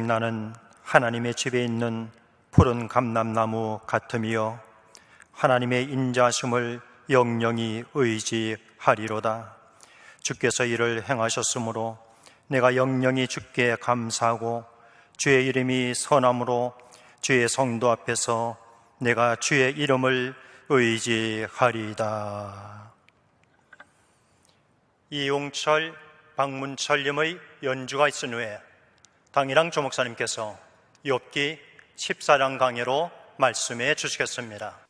나는 하나님의 집에 있는 푸른 감람나무 같으며 하나님의 인자심을 영영히 의지하리로다. 주께서 이를 행하셨으므로 내가 영영히 주께 감사하고 주의 이름이 선함으로 주의 성도 앞에서 내가 주의 이름을 의지하리이다. 이용철, 박문철님의 연주가 있은 후에 당일랑 조목사님께서 욥기 14장 강해로 말씀해 주시겠습니다.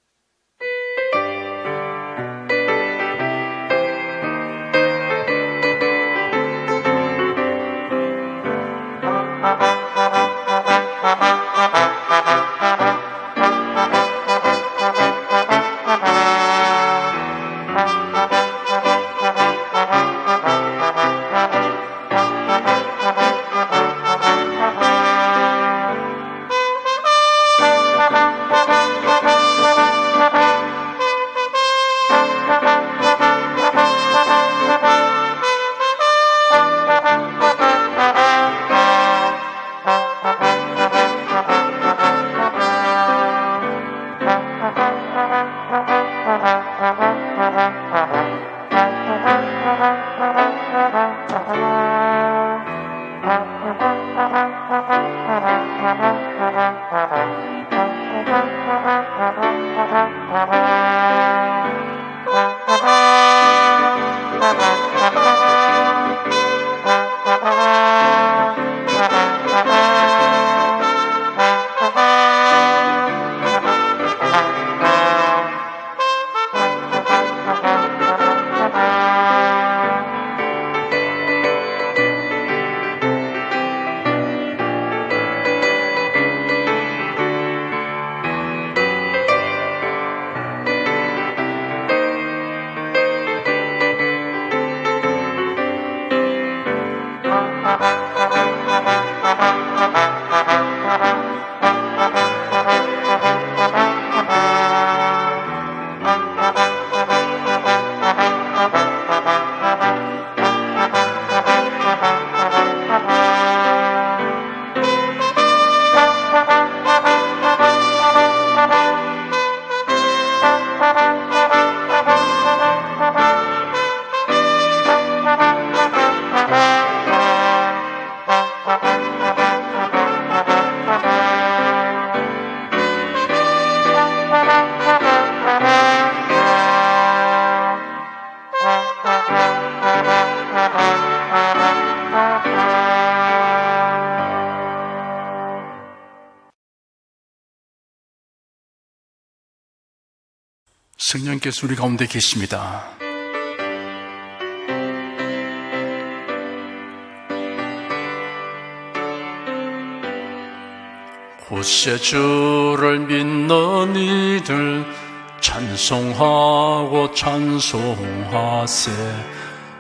성령께서 우리 가운데 계십니다. 굳세 주를 믿는 이들 찬송하고 찬송하세.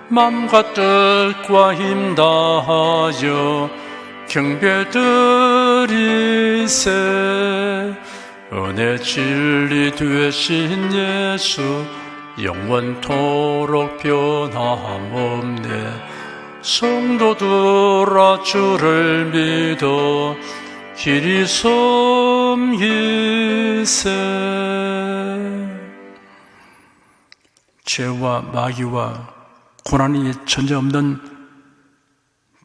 맘과 뜻과 힘 다하여 경배드리세. 은혜 진리 되신 예수 영원토록 변함없네. 성도들아 주를 믿어 길이 섬기세. 죄와 마귀와 고난이 전혀 없는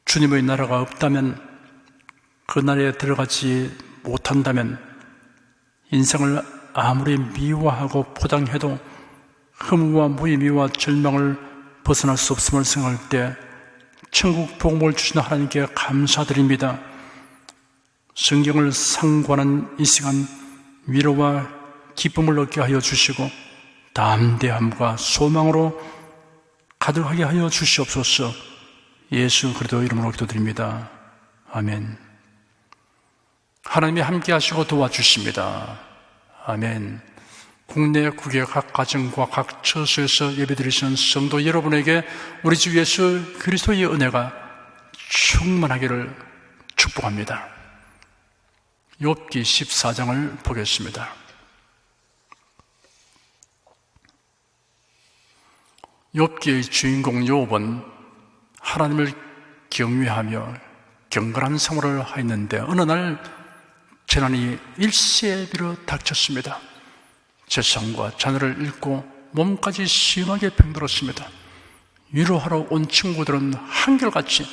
주님의 나라가 없다면, 그 나라에 들어가지 못한다면 인생을 아무리 미워하고 포장해도 허무와 무의미와 절망을 벗어날 수 없음을 생각할 때 천국 복음을 주신 하나님께 감사드립니다. 성경을 상고하는 이 시간 위로와 기쁨을 얻게 하여 주시고 담대함과 소망으로 가득하게 하여 주시옵소서. 예수 그리스도 이름으로 기도드립니다. 아멘. 하나님이 함께 하시고 도와주십니다. 아멘. 국내 국외 각 가정과 각 처소에서 예배드리시는 성도 여러분에게 우리 주 예수 그리스도의 은혜가 충만하기를 축복합니다. 욥기 14장을 보겠습니다. 욥기의 주인공 욥은 하나님을 경외하며 경건한 생활을 하였는데 어느 날 재난이 일시에비로 닥쳤습니다. 재산과 자녀를 잃고 몸까지 심하게 병들었습니다. 위로하러 온 친구들은 한결같이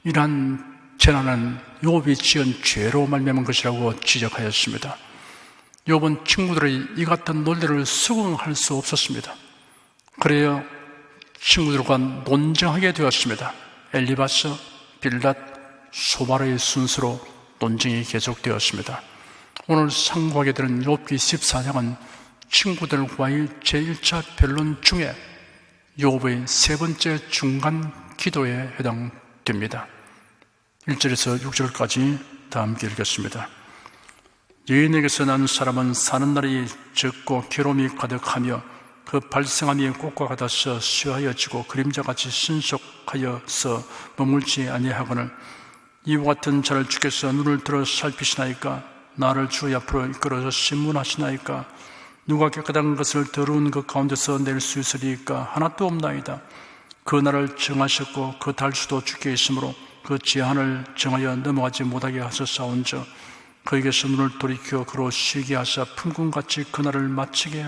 이러한 재난은 욥이 지은 죄로 말미암은 것이라고 지적하였습니다. 욥은 친구들의 이 같은 논리를 수긍할 수 없었습니다. 그래야 친구들과 논쟁하게 되었습니다. 엘리바스, 빌닷, 소발의 순서로 논쟁이 계속되었습니다. 오늘 상고하게 되는 욥기 14장은 친구들과의 제1차 변론 중에 욥의 세 번째 중간 기도에 해당됩니다. 1절에서 6절까지 다 함께 읽겠습니다. 여인에게서 난 사람은 사는 날이 적고 괴로움이 가득하며 그 발생함이 꽃과 같아서 쇠하여지고 그림자같이 신속하여서 머물지 아니하거늘 이와 같은 자를 주께서 눈을 들어 살피시나이까? 나를 주 앞으로 이끌어서 신문하시나이까? 누가 깨끗한 것을 더러운 것 가운데서 낼 수 있으리까? 하나도 없나이다. 그 날을 정하셨고 그 달수도 주께 있으므로 그 제한을 정하여 넘어가지 못하게 하셨사온저 그에게서 눈을 돌이켜 그로 쉬게 하사 풍금같이 그 날을 마치게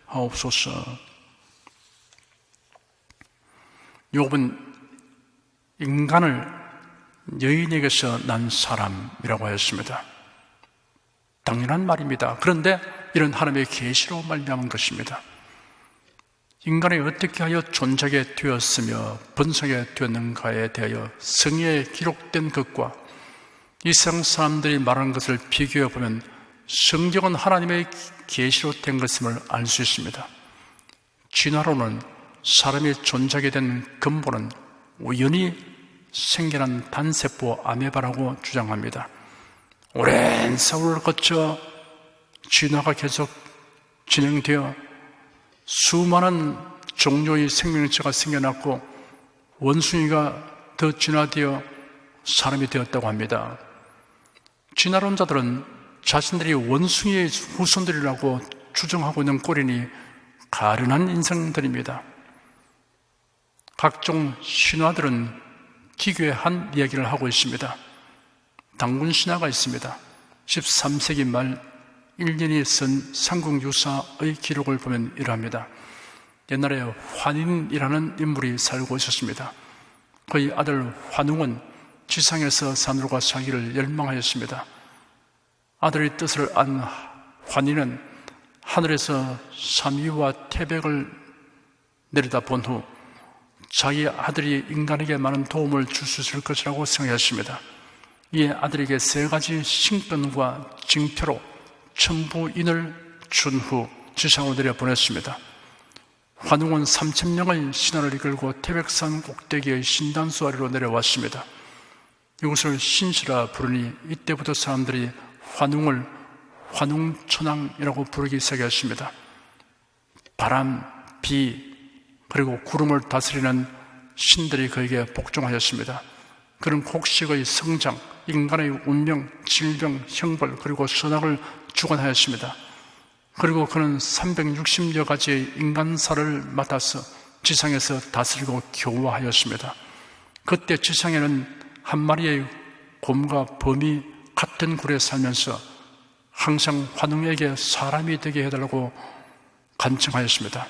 하옵소서. 욥은 인간을 여인에게서 난 사람이라고 하였습니다. 당연한 말입니다. 그런데 이런 하나님의 계시로 말미암은 것입니다. 인간이 어떻게 하여 존재하게 되었으며 번성하게 되었는가에 대하여 성경에 기록된 것과 이 세상 사람들이 말하는 것을 비교해 보면 성경은 하나님의 계시로 된 것임을 알 수 있습니다. 진화론은 사람이 존재하게 된 근본은 우연히 생겨난 단세포 아메바라고 주장합니다. 오랜 세월을 거쳐 진화가 계속 진행되어 수많은 종류의 생명체가 생겨났고 원숭이가 더 진화되어 사람이 되었다고 합니다. 진화론자들은 자신들이 원숭이의 후손들이라고 주장하고 있는 꼴이니 가련한 인생들입니다. 각종 신화들은 기괴한 이야기를 하고 있습니다. 당군 신화가 있습니다. 13세기 말 1년이 쓴 삼국유사의 기록을 보면 이러합니다. 옛날에 환인이라는 인물이 살고 있었습니다. 그의 아들 환웅은 지상에서 사람들과 살기를 열망하였습니다. 아들의 뜻을 안 환인은 하늘에서 삼위와 태백을 내려다 본 후 자기 아들이 인간에게 많은 도움을 줄 수 있을 것이라고 생각했습니다. 이에 아들에게 세 가지 신권과 징표로 천부인을 준 후 지상으로 내려보냈습니다. 환웅은 3,000명의 신하를 이끌고 태백산 꼭대기의 신단수 아래로 내려왔습니다. 이곳을 신시라 부르니 이때부터 사람들이 환웅을 환웅천왕이라고 부르기 시작했습니다. 바람, 비, 그리고 구름을 다스리는 신들이 그에게 복종하였습니다. 그는 곡식의 성장, 인간의 운명, 질병, 형벌, 그리고 선악을 주관하였습니다. 그리고 그는 360여 가지의 인간사를 맡아서 지상에서 다스리고 교화하였습니다. 그때 지상에는 한 마리의 곰과 범이 같은 굴에 살면서 항상 환웅에게 사람이 되게 해달라고 간청하였습니다.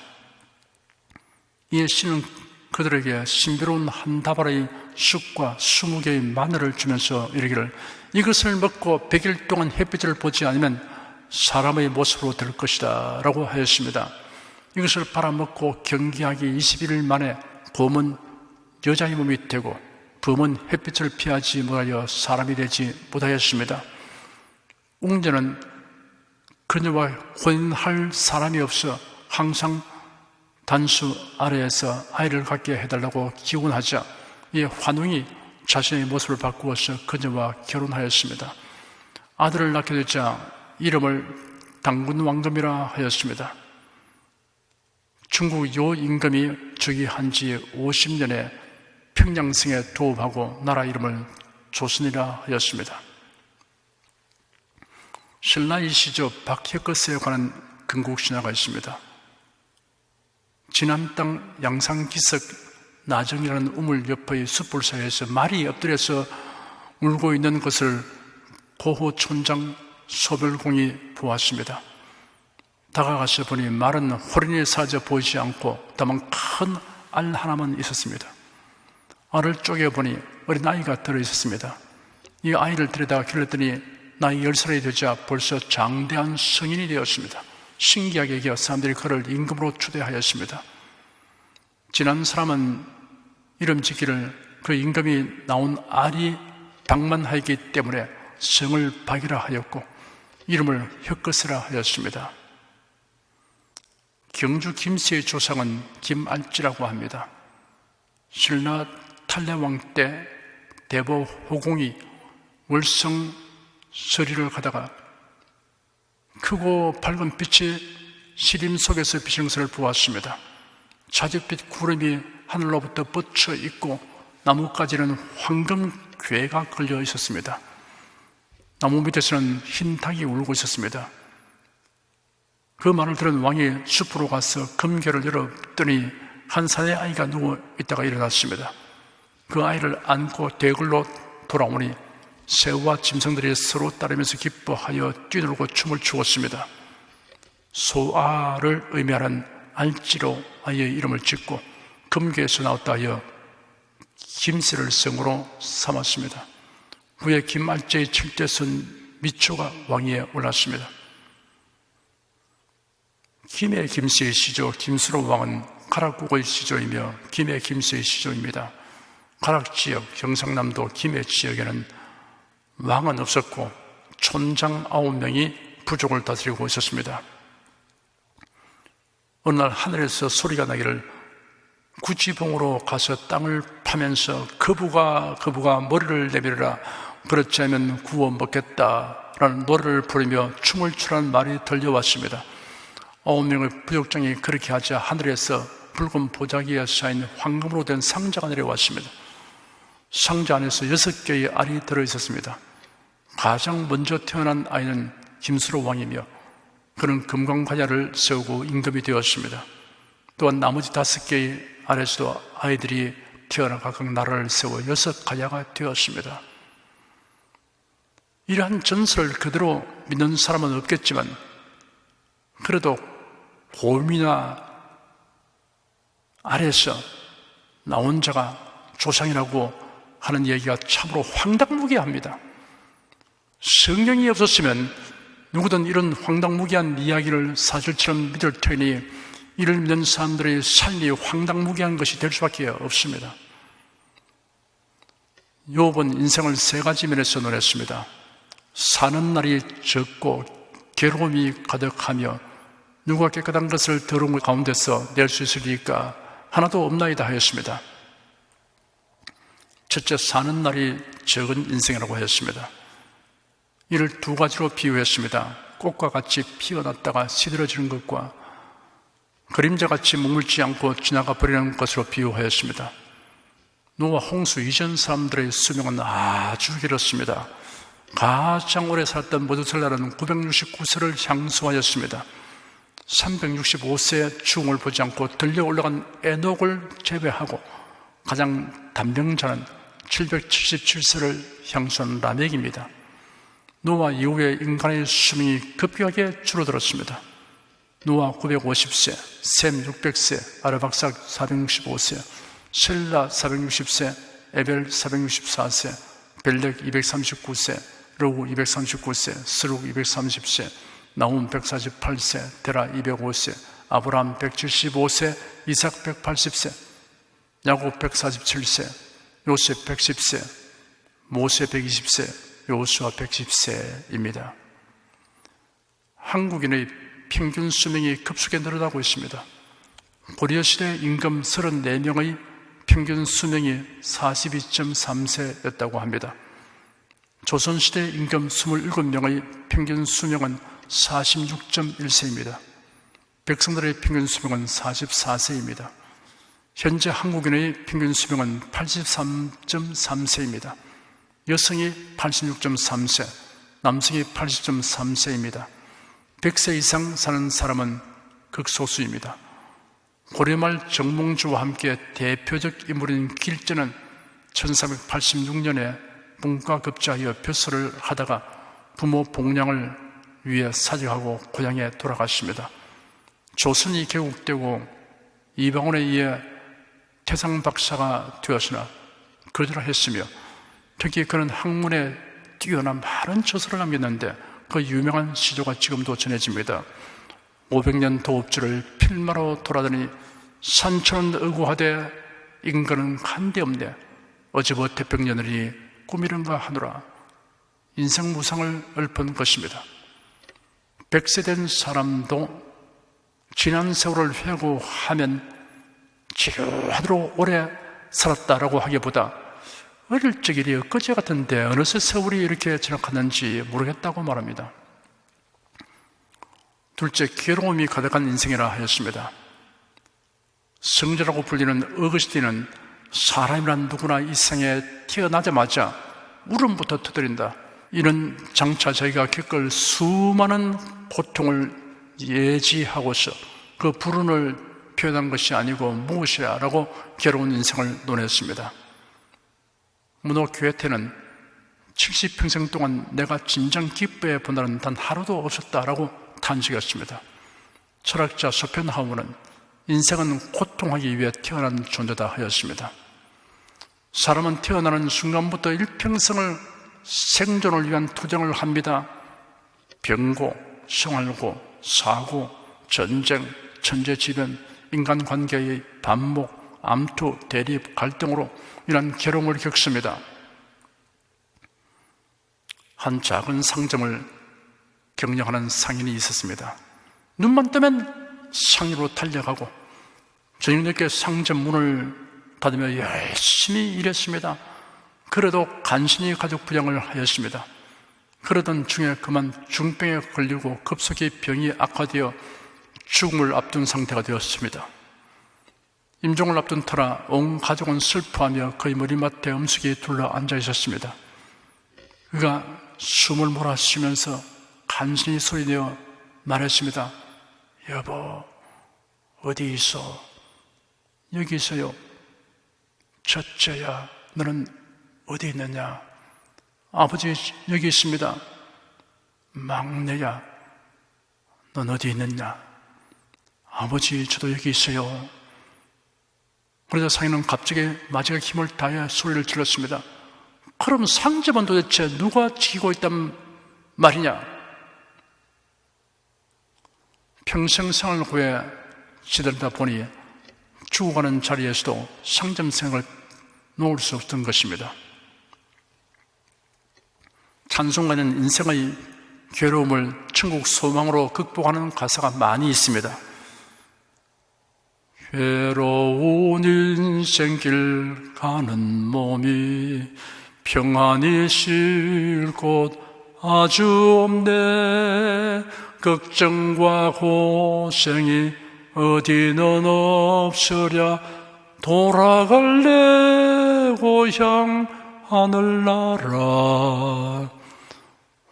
이에 신은 그들에게 신비로운 한 다발의 쑥과 20개의 마늘을 주면서 이르기를 이것을 먹고 100일 동안 햇빛을 보지 않으면 사람의 모습으로 될 것이다 라고 하였습니다. 이것을 팔아먹고 경기하기 21일 만에 곰은 여자의 몸이 되고 범은 햇빛을 피하지 못하여 사람이 되지 못하였습니다. 웅녀는 그녀와 혼인할 사람이 없어 항상 단수 아래에서 아이를 갖게 해달라고 기원하자 이 환웅이 자신의 모습을 바꾸어서 그녀와 결혼하였습니다. 아들을 낳게 되자 이름을 당군왕금이라 하였습니다. 중국 요 임금이 즉위한 지 50년에 평양성에 도읍하고 나라 이름을 조선이라 하였습니다. 신라 이시조 박혁거스에 관한 근국신화가 있습니다. 진안 땅 양상기석 나정이라는 우물 옆의 숯불 사이에서 말이 엎드려서 울고 있는 것을 고호촌장 소별공이 보았습니다. 다가가서 보니 마른 호린이 사라져 보이지 않고 다만 큰 알 하나만 있었습니다. 알을 쪼개보니 어린아이가 들어있었습니다. 이 아이를 들여다가 길렀더니 나이 10살이 되자 벌써 장대한 성인이 되었습니다. 신기하게 여겨 사람들이 그를 임금으로 추대하였습니다. 지난 사람은 이름 짓기를 그 임금이 낳은 알이 방만하였기 때문에 성을 박이라 하였고 이름을 혀끝이라 하였습니다. 경주 김씨의 조상은 김알지라고 합니다. 신라 탈래왕 때 대보 호공이 월성 서리를 가다가 크고 밝은 빛이 시림 속에서 비치는 것을 보았습니다. 자줏빛 구름이 하늘로부터 뻗쳐 있고 나뭇가지는 황금괴가 걸려 있었습니다. 나무 밑에서는 흰 닭이 울고 있었습니다. 그 말을 들은 왕이 숲으로 가서 금괴를 열었더니 한 살의 아이가 누워 있다가 일어났습니다. 그 아이를 안고 대굴로 돌아오니 새우와 짐승들이 서로 따르면서 기뻐하여 뛰놀고 춤을 추었습니다. 소아를 의미하는 알지로 아이의 이름을 짓고 금괴에서 나왔다 하여 김씨를 성으로 삼았습니다. 후에 김알제의 7대손 미초가 왕위에 올랐습니다. 김의 김씨의 시조 김수로 왕은 가락국의 시조이며 김의 김씨의 시조입니다. 가락지역 경상남도 김해 지역에는 왕은 없었고 촌장 9명이 부족을 다스리고 있었습니다. 어느 날 하늘에서 소리가 나기를 구지봉으로 가서 땅을 파면서 거부가 머리를 내밀어라, 그렇지 않으면 구워 먹겠다라는 노래를 부르며 춤을 추라는 말이 들려왔습니다. 9명의 부족장이 그렇게 하자 하늘에서 붉은 보자기에 쌓인 황금으로 된 상자가 내려왔습니다. 상자 안에서 6개의 알이 들어있었습니다. 가장 먼저 태어난 아이는 김수로 왕이며 그는 금광관야를 세우고 임금이 되었습니다. 또한 나머지 5개의 알에서도 아이들이 태어나 각각 나라를 세워 6가야가 되었습니다. 이러한 전설을 그대로 믿는 사람은 없겠지만 그래도 곰이나 알에서 나온 자가 조상이라고 하는 얘기가 참으로 황당무계합니다. 성경이 없었으면 누구든 이런 황당무계한 이야기를 사실처럼 믿을 테니 이를 믿는 사람들의 삶이 황당무계한 것이 될 수밖에 없습니다. 욥은 인생을 3가지 면에서 논했습니다. 사는 날이 적고 괴로움이 가득하며 누가 깨끗한 것을 더러운 가운데서 낼 수 있으리까 하나도 없나이다 하였습니다. 첫째, 사는 날이 적은 인생이라고 하였습니다. 이를 2가지로 비유했습니다. 꽃과 같이 피어났다가 시들어지는 것과 그림자같이 머물지 않고 지나가 버리는 것으로 비유하였습니다. 노아 홍수 이전 사람들의 수명은 아주 길었습니다. 가장 오래 살았던 모두살라는 969세를 향수하였습니다. 365세 중을 보지 않고 들려 올라간 에녹을 제외하고 가장 단명자는 777세를 향수한 라멕입니다. 노아 이후에 인간의 수명이 급격하게 줄어들었습니다. 노아 950세, 셈 600세, 아르박삭 465세, 셀라 460세, 에벨 464세, 벨렉 239세, 르우 239세, 스룩 230세, 나훔 148세, 데라 205세, 아브라함 175세, 이삭 180세, 야곱 147세, 요셉 110세, 모세 120세, 여호수아 110세입니다. 한국인의 평균 수명이 급속히 늘어나고 있습니다. 고려시대 임금 34명의 평균 수명이 42.3세였다고 합니다. 조선시대 임금 27명의 평균 수명은 46.1세입니다. 백성들의 평균 수명은 44세입니다. 현재 한국인의 평균 수명은 83.3세입니다. 여성이 86.3세, 남성이 80.3세입니다. 100세 이상 사는 사람은 극소수입니다. 고려말 정몽주와 함께 대표적 인물인 길전은 1386년에 분가급제하여 벼슬을 하다가 부모 복량을 위해 사직하고 고향에 돌아가십니다. 조선이 개국되고 이방원에 의해 태상 박사가 되었으나 거절했으며 특히 그는 학문에 뛰어난 많은 저서를 남겼는데 그 유명한 시조가 지금도 전해집니다. 500년 도읍지를 필마로 돌아다니 산천은 의구하되 인간은 한데없네 어제버 태평년을 꾸미는가 하노라. 인생 무상을 읊은 것입니다. 100세 된 사람도 지난 세월을 회고하면 지루하도록 오래 살았다라고 하기보다 어릴 적 일이 엊그제 같은데 어느새 세월이 이렇게 지나갔는지 모르겠다고 말합니다. 둘째, 괴로움이 가득한 인생이라 하였습니다. 성자라고 불리는 어거스틴은 사람이란 누구나 이 세상에 태어나자마자 울음부터 터뜨린다. 이는 장차 저희가 겪을 수많은 고통을 예지하고서 그 불운을 표현한 것이 아니고 무엇이야 라고 괴로운 인생을 논했습니다. 문호 괴테는 70평생 동안 내가 진정 기뻐해 본 날은 단 하루도 없었다라고 탄식했습니다. 철학자 소펜하우는 인생은 고통하기 위해 태어난 존재다 하였습니다. 사람은 태어나는 순간부터 일평생을 생존을 위한 투쟁을 합니다. 병고, 생활고, 사고, 전쟁, 천재지변, 인간관계의 반목, 암투, 대립, 갈등으로 이런 괴로움을 겪습니다. 한 작은 상점을 경영하는 상인이 있었습니다. 눈만 뜨면 상인으로 달려가고 저녁 늦게 상점 문을 닫으며 열심히 일했습니다. 그래도 간신히 가족 부양을 하였습니다. 그러던 중에 그만 중병에 걸리고 급속히 병이 악화되어 죽음을 앞둔 상태가 되었습니다. 임종을 앞둔 터라 온 가족은 슬퍼하며 그의 머리맡에 음식이 둘러 앉아 있었습니다. 그가 숨을 몰아쉬면서 간신히 소리내어 말했습니다. 여보, 어디 있어? 여기 있어요. 첫째야, 너는 어디 있느냐? 아버지, 여기 있습니다. 막내야, 넌 어디 있느냐? 아버지, 저도 여기 있어요. 그러자 상인은 갑자기 마지막 힘을 다해 소리를 질렀습니다. 그럼 상점은 도대체 누가 지키고 있단 말이냐? 평생 생활을 구해 지들다 보니 죽어가는 자리에서도 상점 생활을 놓을 수 없던 것입니다. 찬송가는 인생의 괴로움을 천국 소망으로 극복하는 가사가 많이 있습니다. 괴로운 인생길 가는 몸이 평안히 쉴 곳 아주 없네. 걱정과 고생이 어디는 없으랴. 돌아갈래 고향 하늘나라.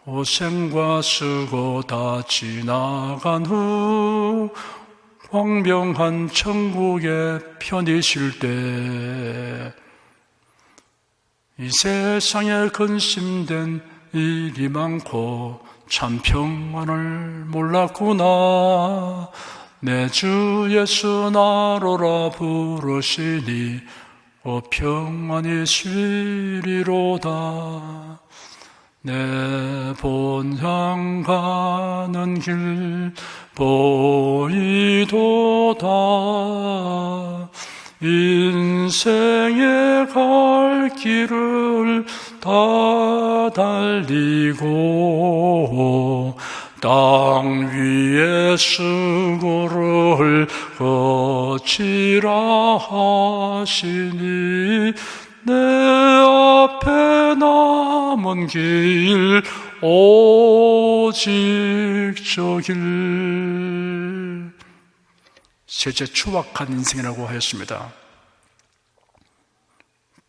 고생과 수고 다 지나간 후 광명한 천국에 편히 쉴 때 이 세상에 근심된 일이 많고 참 평안을 몰랐구나. 내 주 예수 나로라 부르시니 평안히 쉬리로다. 내 본향 가는 길 보이도다. 인생의 갈 길을 다 달리고 땅 위에 수고를 거치라 하시니 내 앞에 남은 길 오직 저 길. 셋째, 추악한 인생이라고 하였습니다.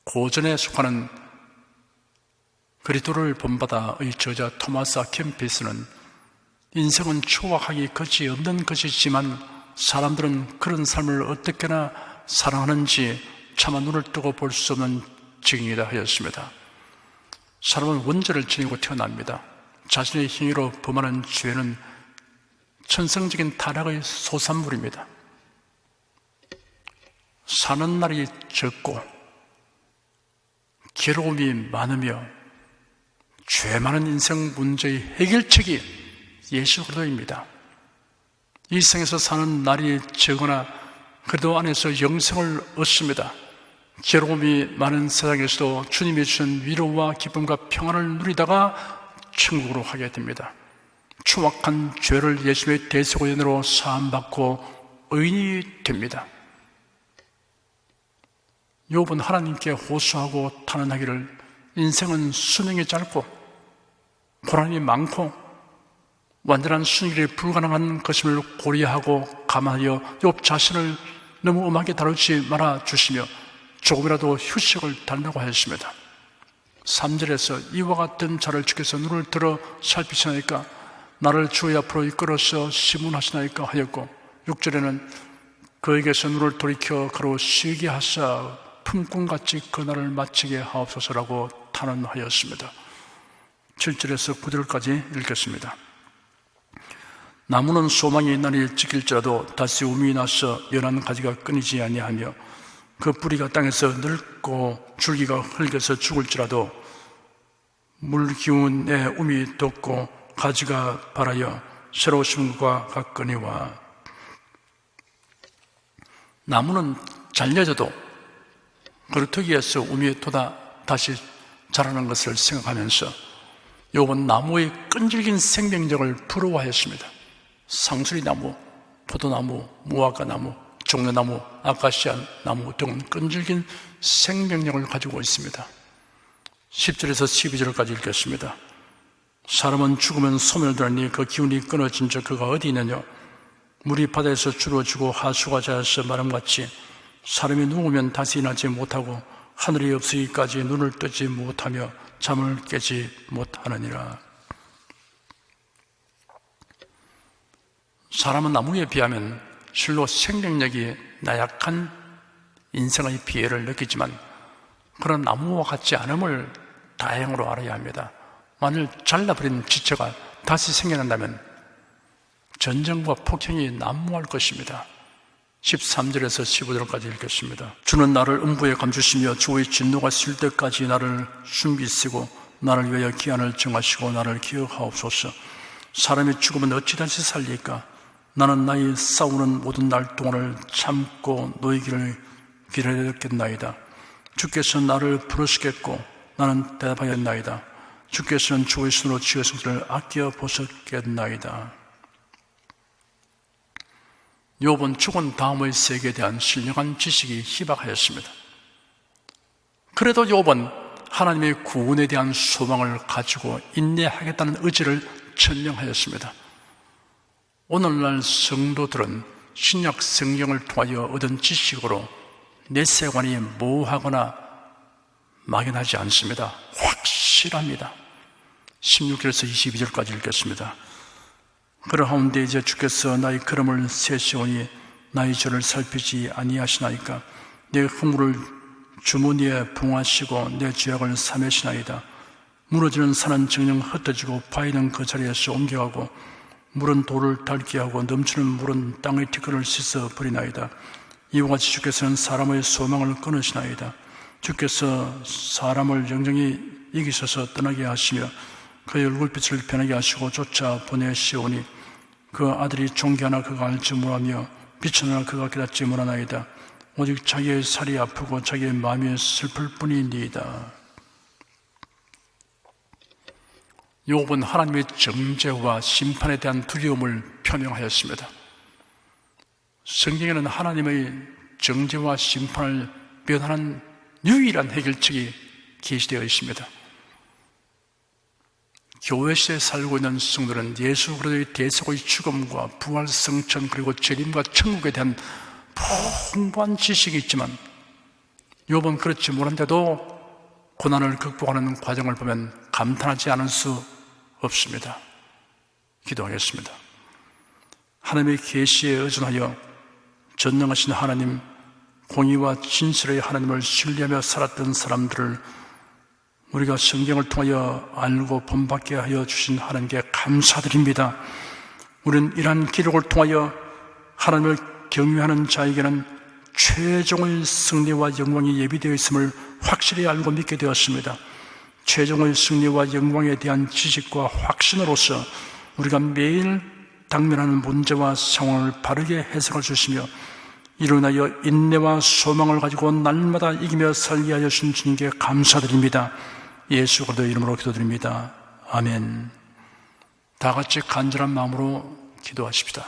고전에 속하는 그리스도를 본받아의 저자 토마스 아 캠피스는 인생은 추악하기 끝이 없는 것이지만 사람들은 그런 삶을 어떻게나 사랑하는지 차마 눈을 뜨고 볼 수 없는 지경이다 하였습니다. 사람은 원죄를 지니고 태어납니다. 자신의 행위로 범하는 죄는 천성적인 타락의 소산물입니다. 사는 날이 적고 괴로움이 많으며 죄 많은 인생 문제의 해결책이 예수 그리스도입니다. 이 생에서 사는 날이 적으나 그래도 안에서 영생을 얻습니다. 괴로움이 많은 세상에서도 주님이 주신 위로와 기쁨과 평안을 누리다가 천국으로 가게 됩니다. 추악한 죄를 예수의 대속의연으로 사함받고 의인이 됩니다. 욥은 하나님께 호소하고 탄원하기를 인생은 수명이 짧고 고난이 많고 완전한 순결이 불가능한 것임을 고려하고 감안하여 욥 자신을 너무 엄하게 다루지 말아 주시며 조금이라도 휴식을 달라고 하였습니다. 3절에서 이와 같은 자를 주께서 눈을 들어 살피시나이까 나를 주의 앞으로 이끌어서 시문하시나이까 하였고 6절에는 그에게서 눈을 돌이켜 그로 쉬게 하사 품꾼같이 그날을 마치게 하옵소서라고 탄원하였습니다. 7절에서 9절까지 읽겠습니다. 나무는 소망이 날이 지킬지라도 다시 우미 나서 연한 가지가 끊이지 아니하며 그 뿌리가 땅에서 늙고 줄기가 흙에서 죽을지라도 물 기운에 um이 돋고 가지가 발하여 새로 심은 것과 같거니와 나무는 잘려져도 그루터기에서 um이 돋아 다시 자라는 것을 생각하면서 욥은 나무의 끈질긴 생명력을 부러워하였습니다. 상수리나무, 포도나무, 무화과나무, 종려나무, 아카시아 나무 등은 끈질긴 생명력을 가지고 있습니다. 10절에서 12절까지 읽겠습니다. 사람은 죽으면 소멸되니 그 기운이 끊어진 적 그가 어디 있느냐? 물이 바다에서 줄어지고 하수가 자라서 마름같이 사람이 누우면 다시 일어나지 못하고 하늘이 없으기까지 눈을 뜨지 못하며 잠을 깨지 못하느니라. 사람은 나무에 비하면 실로 생명력이 나약한 인생의 피해를 느끼지만 그런 나무와 같지 않음을 다행으로 알아야 합니다. 만일 잘라버린 지체가 다시 생겨난다면 전쟁과 폭행이 난무할 것입니다. 13절에서 15절까지 읽겠습니다. 주는 나를 음부에 감추시며 주의 진노가 sil 때까지 나를 숨기시고 나를 위하여 기한을 정하시고 나를 기억하옵소서. 사람이 죽으면 어찌 다시 살리까? 나는 나의 싸우는 모든 날 동안을 참고 너희 길을 기다렸겠나이다. 주께서 나를 부르시겠고 나는 대답하였나이다. 주께서는 주의 손으로 지으신 것을 아껴 보셨겠나이다. 욥은 죽은 다음의 세계에 대한 신령한 지식이 희박하였습니다. 그래도 욥은 하나님의 구원에 대한 소망을 가지고 인내하겠다는 의지를 천명하였습니다. 오늘날 성도들은 신약 성경을 통하여 얻은 지식으로 내세관이 모호하거나 막연하지 않습니다. 확실합니다. 16절에서 22절까지 읽겠습니다. 그러하온데 이제 주께서 나의 걸음을 세시오니 나의 죄를 살피지 아니하시나이까? 내 허물을 주머니에 봉하시고 내 죄악을 삼으시나이다. 무너지는 산은 정녕 흩어지고 바위는 그 자리에서 옮겨가고 물은 돌을 닳게 하고 넘치는 물은 땅의 티끌을 씻어 버리나이다. 이와 같이 주께서는 사람의 소망을 끊으시나이다. 주께서 사람을 영영히 이기셔서 떠나게 하시며 그의 얼굴빛을 변하게 하시고 쫓아 보내시오니 그 아들이 존귀하나 그가 알지 못하며 비천하나 그가 깨닫지 못하나이다. 오직 자기의 살이 아프고 자기의 마음이 슬플 뿐이니이다. 욥은 하나님의 정죄와 심판에 대한 두려움을 표명하였습니다. 성경에는 하나님의 정죄와 심판을 면하는 유일한 해결책이 계시되어 있습니다. 교회 시대에 살고 있는 성도들은 예수 그리스도의 대속의 죽음과 부활, 성천 그리고 재림과 천국에 대한 풍부한 지식이 있지만 욥은 그렇지 못한데도 고난을 극복하는 과정을 보면 감탄하지 않을 수 없습니다. 기도하겠습니다. 하나님의 계시에 의존하여 전능하신 하나님, 공의와 진실의 하나님을 신뢰하며 살았던 사람들을 우리가 성경을 통하여 알고 본받게 하여 주신 하나님께 감사드립니다. 우리는 이러한 기록을 통하여 하나님을 경외하는 자에게는 최종의 승리와 영광이 예비되어 있음을 확실히 알고 믿게 되었습니다. 최종의 승리와 영광에 대한 지식과 확신으로서 우리가 매일 당면하는 문제와 상황을 바르게 해석할 수 있으며 이로 인하여 인내와 소망을 가지고 날마다 이기며 살게 하여 주신 주님께 감사드립니다. 예수 그리스도의 이름으로 기도드립니다. 아멘. 다 같이 간절한 마음으로 기도하십시다.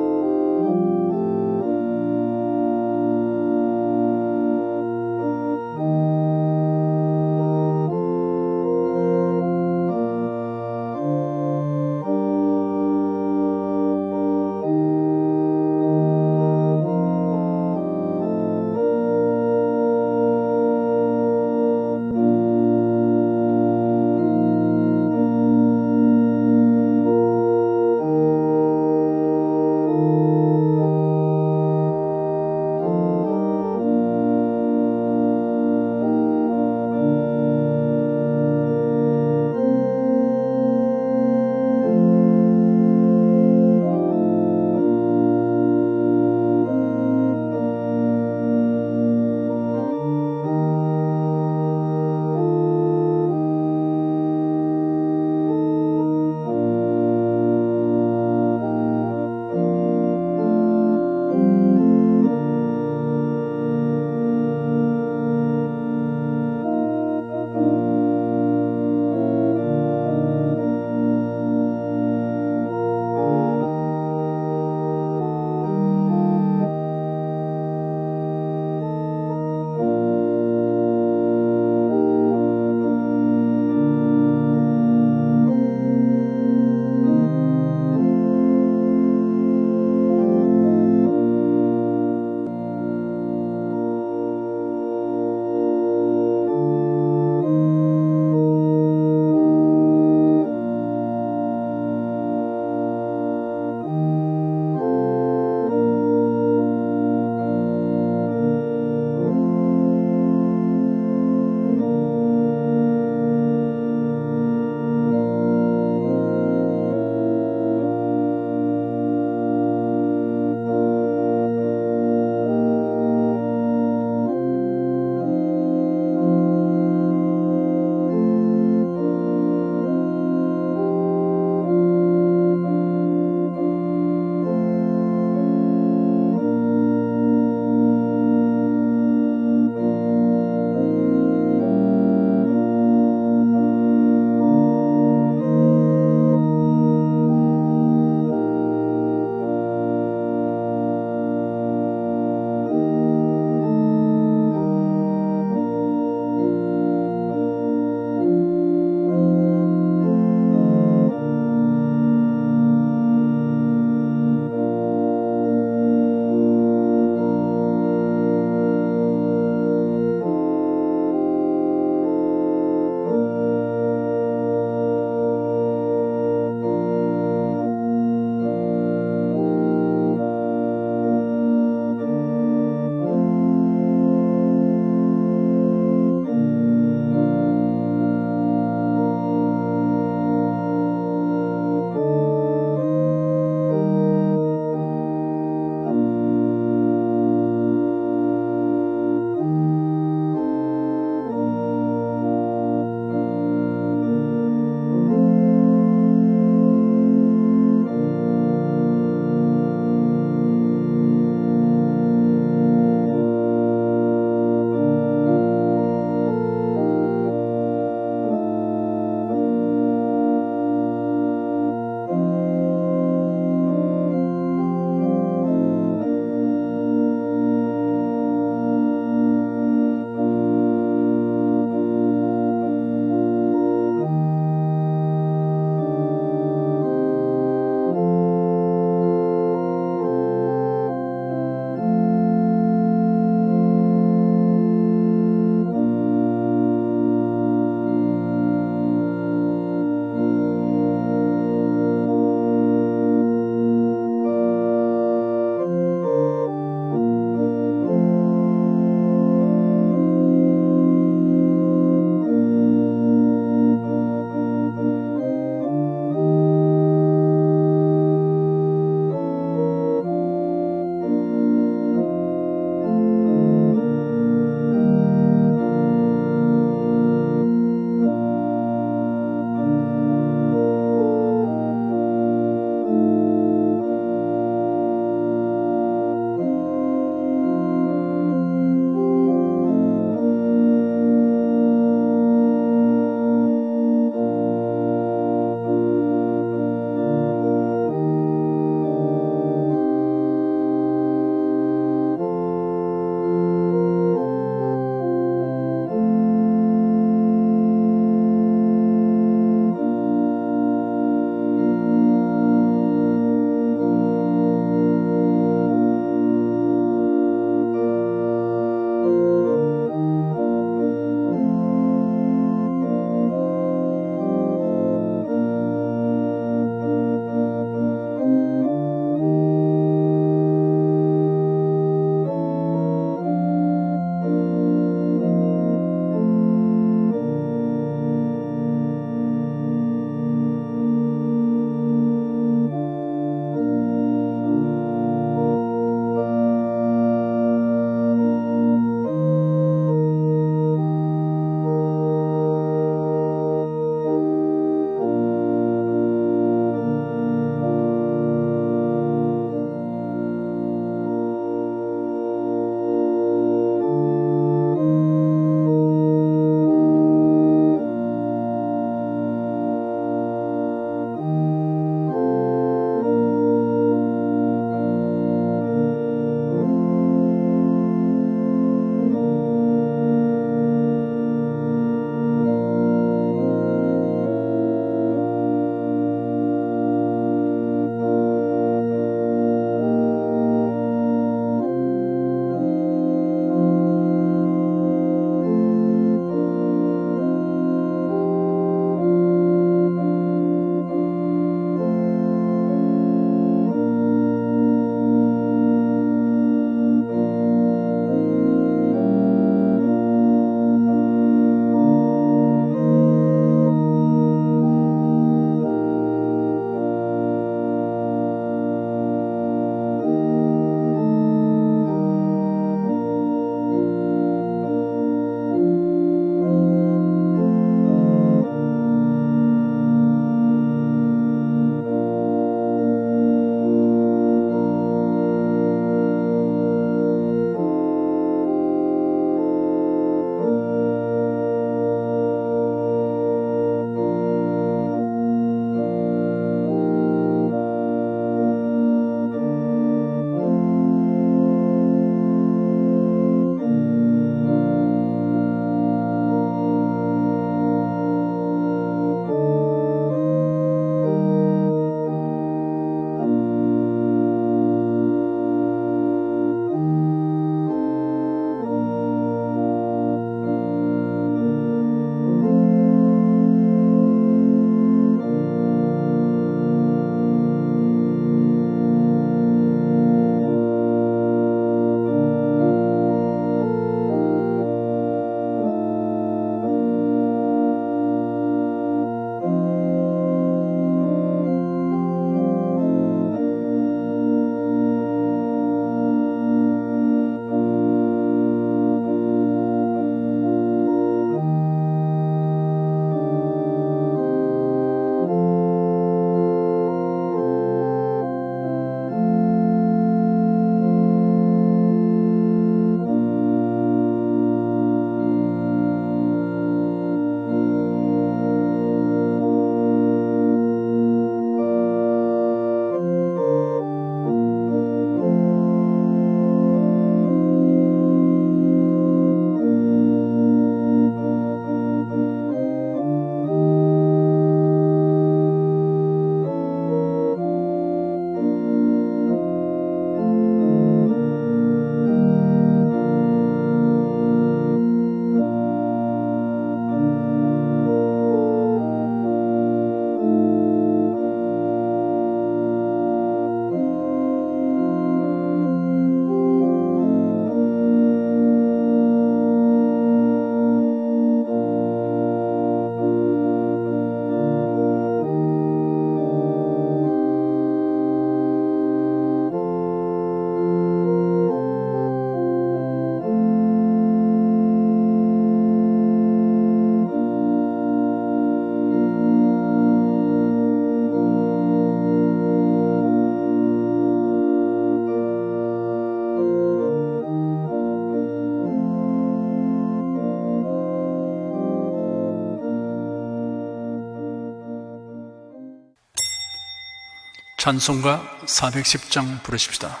찬송가 410장 부르십시다.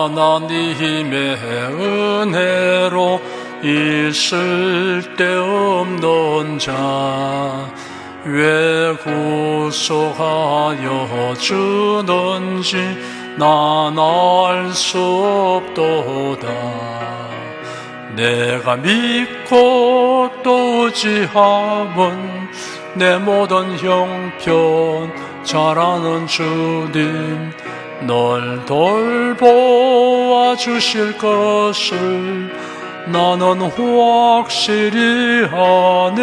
하나님의 은혜로 있을 데 없는 자 왜 구속하여 주는지 난 알 수 없도다. 내가 믿고 또 의지함은 내 모든 형편 잘 아는 주님 널 돌보아 주실 것을 나는 확실히 아네.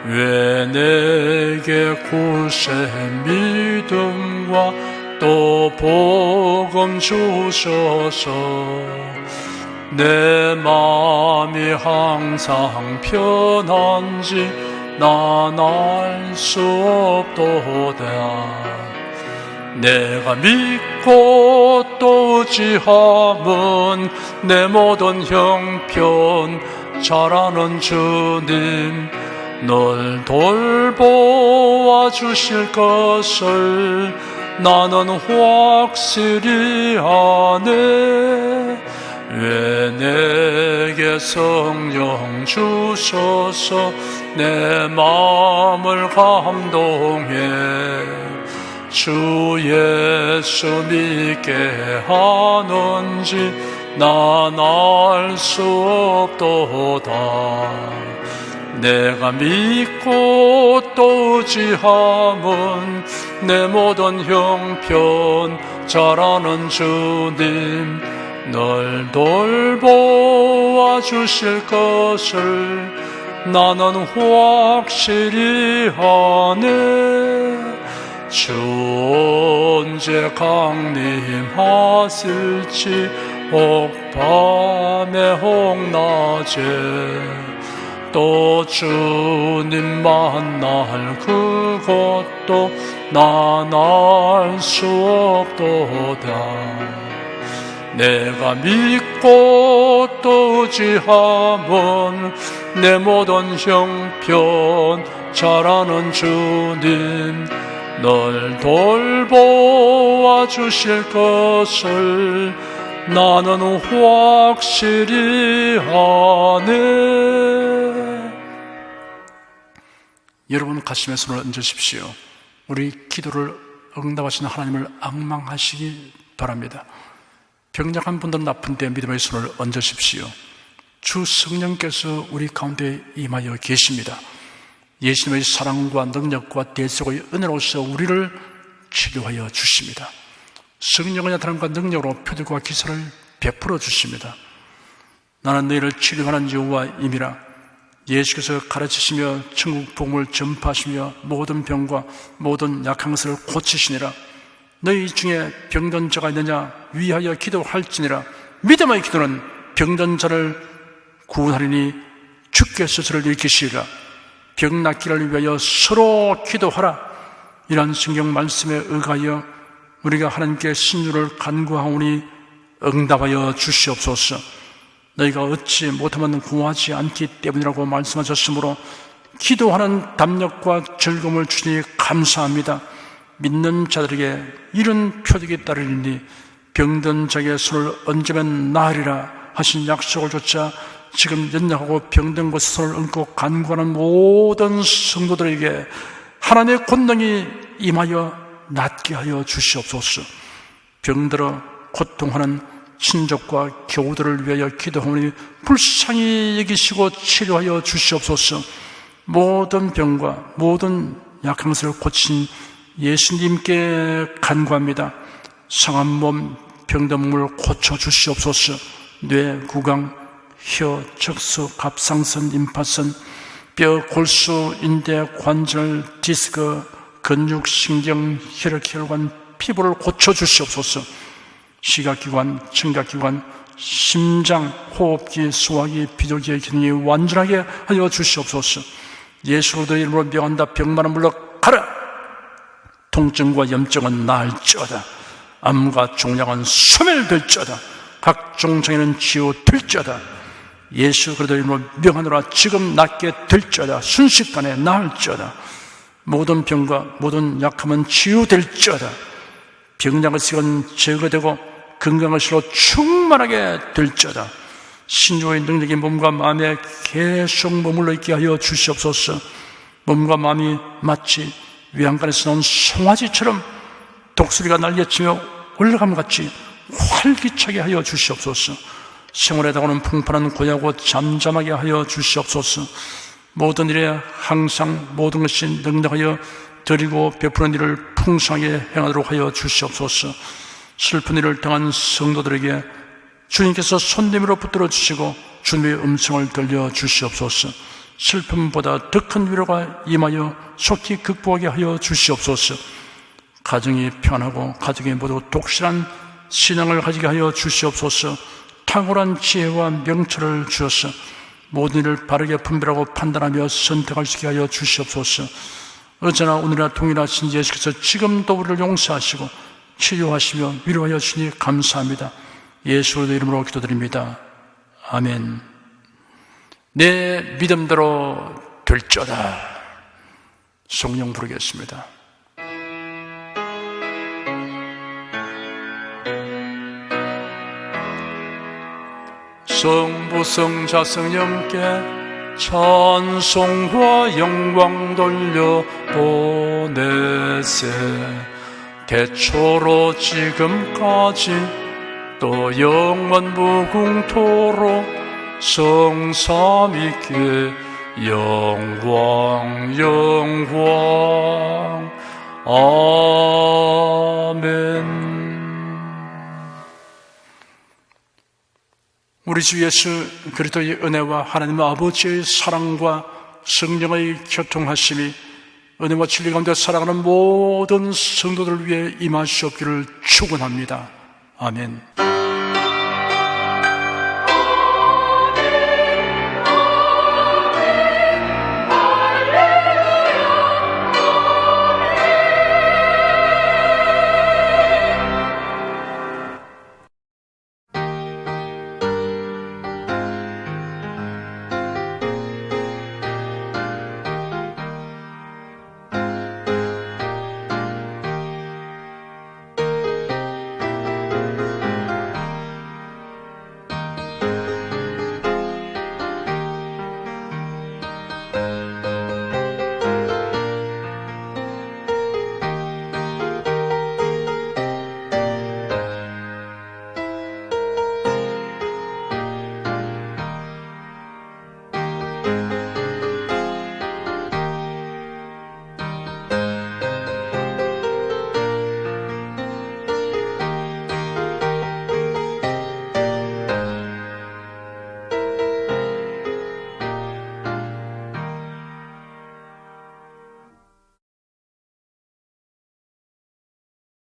왜 내게 구세 믿음과 또 복음 주셔서 내 마음이 항상 편한지 난 알 수 없도다. 내가 믿고 또 의지함은 내 모든 형편 잘 아는 주님 널 돌보아 주실 것을 나는 확실히 아네. 왜 내게 성령 주셔서 내 마음을 감동해 주 예수 믿게 하는지 난 알 수 없도다. 내가 믿고 또 의지함은 내 모든 형편 잘 아는 주님 널 돌보아 주실 것을 나는 확실히 아네. 주 언제 강림하실지 혹 밤에 혹 낮에 또 주님 만날 그것도 난 알 수 없도다. 내가 믿고 또 의지함은 내 모든 형편 잘 아는 주님 널 돌보아 주실 것을 나는 확실히 아네. 여러분 가슴에 손을 얹으십시오. 우리 기도를 응답하시는 하나님을 앙망하시기 바랍니다. 병약한 분들은 아픈데 믿음의 손을 얹으십시오. 주 성령께서 우리 가운데 임하여 계십니다. 예수님의 사랑과 능력과 대속의 은혜로서 우리를 치료하여 주십니다. 성령의 나타남과 능력으로 표적과 기사를 베풀어 주십니다. 나는 너희를 치료하는 여호와임이라. 예수께서 가르치시며 천국 복음을 전파하시며 모든 병과 모든 약한 것을 고치시니라. 너희 중에 병든 자가 있느냐 위하여 기도할지니라. 믿음의 기도는 병든 자를 구원하리니 주께서 스스로를 일으키시리라. 병 낫기를 위하여 서로 기도하라. 이러한 성경 말씀에 의하여 우리가 하나님께 신유를 간구하오니 응답하여 주시옵소서. 너희가 얻지 못하면 구하지 않기 때문이라고 말씀하셨으므로 기도하는 담력과 즐거움을 주니 감사합니다. 믿는 자들에게 이런 표적이 따르리니 병든 자에게 손을 얹으면 나으리라 하신 약속을 좇아 지금 연약하고 병든 곳에 손을 얹고 간구하는 모든 성도들에게 하나님의 권능이 임하여 낫게 하여 주시옵소서. 병들어 고통하는 친족과 교우들을 위하여 기도하오니 불쌍히 여기시고 치료하여 주시옵소서. 모든 병과 모든 약한 것을 고친 예수님께 간구합니다. 상한 몸, 병든 몸을 고쳐 주시옵소서. 뇌, 구강, 혀, 척수, 갑상선, 임파선, 뼈, 골수, 인대, 관절, 디스크, 근육, 신경, 혈액, 혈관, 피부를 고쳐 주시옵소서. 시각기관, 청각기관, 심장, 호흡기, 소화기, 비뇨기의 기능이 완전하게 하여 주시옵소서. 예수로도 이름으로 명한다. 병만은 물러가라. 통증과 염증은 나을지어다. 암과 종양은 소멸될지어다. 각종 장애는 치유될지어다. 예수 그리스도의 이름으로 명하노라. 지금 낫게 될지어다. 순식간에 나을지어다. 모든 병과 모든 약함은 치유될지어다. 병약의 시간 제거되고 건강의 실로 충만하게 될지어다. 신조의 능력이 몸과 마음에 계속 머물러 있게 하여 주시옵소서. 몸과 마음이 마치 외양간에서 나온 송아지처럼 독수리가 날개치며 올라감 같이 활기차게 하여 주시옵소서. 생활에 다가오는 풍파는 고야고 잠잠하게 하여 주시옵소서. 모든 일에 항상 모든 것이 능력하여 드리고 베푸는 일을 풍성하게 행하도록 하여 주시옵소서. 슬픈 일을 당한 성도들에게 주님께서 손님으로 붙들어 주시고 주님의 음성을 들려 주시옵소서. 슬픔보다 더 큰 위로가 임하여 속히 극복하게 하여 주시옵소서. 가정이 편하고 가정이 모두 독실한 신앙을 가지게 하여 주시옵소서. 탁월한 지혜와 명철을 주셔서 모든 일을 바르게 분별하고 판단하며 선택할 수 있게 하여 주시옵소서. 어제나 오늘이나 동일하신 예수께서 지금도 우리를 용서하시고 치유하시며 위로하여 주시니 감사합니다. 예수의 이름으로 기도드립니다. 아멘. 내 믿음대로 될지어다. 성령 부르겠습니다. 성부 성자 성령께 찬송과 영광 돌려 보내세. 태초로 지금까지 또 영원 무궁토록 성삼위께 영광 영광. 아멘. 우리 주 예수 그리스도의 은혜와 하나님 아버지의 사랑과 성령의 교통하심이 은혜와 진리 가운데 살아가는 모든 성도들을 위해 임하시옵기를 축원합니다. 아멘.